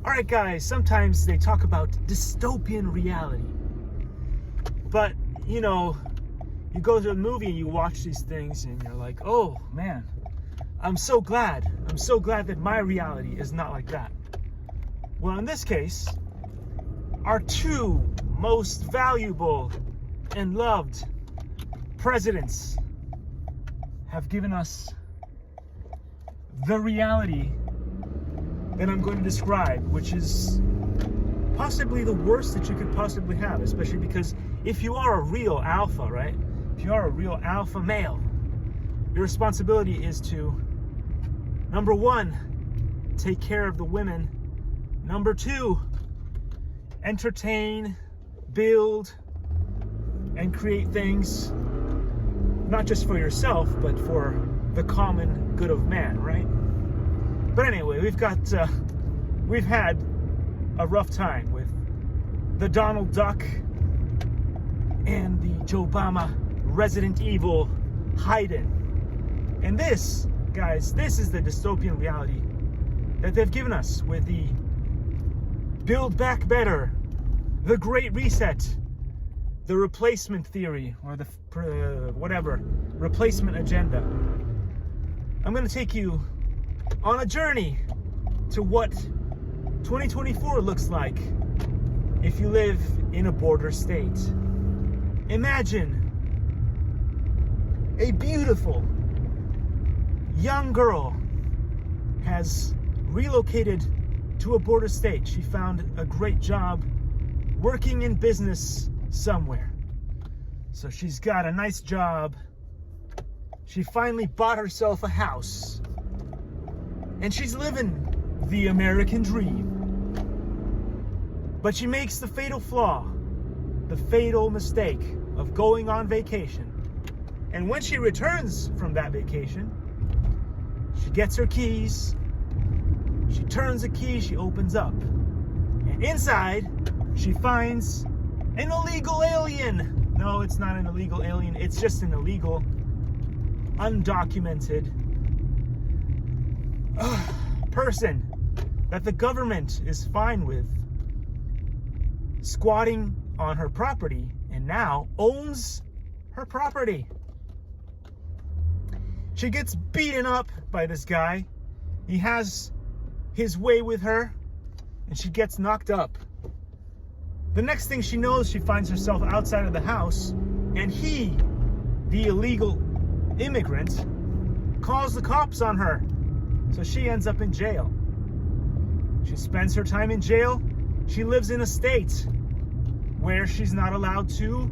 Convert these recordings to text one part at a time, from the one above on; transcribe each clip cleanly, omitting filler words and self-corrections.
Alright guys, sometimes they talk about dystopian reality. But, you know, you go to a movie and you watch these things and you're like, oh man, I'm so glad that my reality is not like that. Well, in this case, our two most valuable and loved presidents have given us the reality that I'm going to describe, which is possibly the worst that you could possibly have, especially because if you are a real alpha, right? If you are a real alpha male, your responsibility is to, number one, take care of the women. Number two, entertain, build, and create things, not just for yourself, but for the common good of man, right? But anyway, we've had a rough time with the Donald Duck and the Joe Obama Resident Evil Hayden. And this, guys, this is the dystopian reality that they've given us with the Build Back Better, the Great Reset, the replacement theory, or the whatever, replacement agenda. I'm going to take you on a journey to what 2024 looks like if you live in a border state. Imagine a beautiful young girl has relocated to a border state. She found a great job working in business somewhere. So she's got a nice job. She finally bought herself a house. And she's living the American dream. But she makes the fatal flaw, the fatal mistake of going on vacation. And when she returns from that vacation, she gets her keys, she turns the key, she opens up. And inside, she finds an illegal alien. No, it's not an illegal alien, it's just an illegal, undocumented person that the government is fine with squatting on her property and now owns her property. She gets beaten up by this guy. He has his way with her and she gets knocked up. The next thing she knows, she finds herself outside of the house and he, the illegal immigrant, calls the cops on her. So she ends up in jail. She spends her time in jail. She lives in a state where she's not allowed to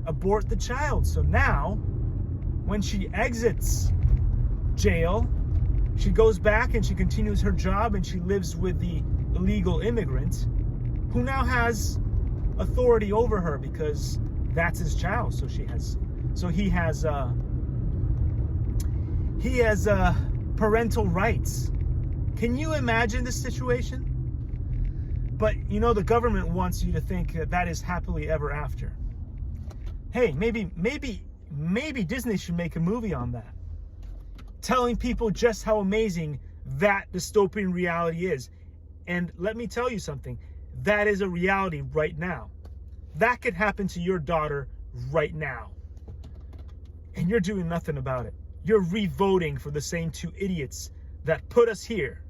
abort the child. So now, when she exits jail, she goes back and she continues her job and she lives with the illegal immigrant who now has authority over her because that's his child. So he has parental rights. Can you imagine this situation? But you know, the government wants you to think that is happily ever after. Hey, maybe Disney should make a movie on that, telling people just how amazing that dystopian reality is. And let me tell you something, that is a reality right now. That could happen to your daughter right now. And you're doing nothing about it. You're re-voting for the same two idiots that put us here.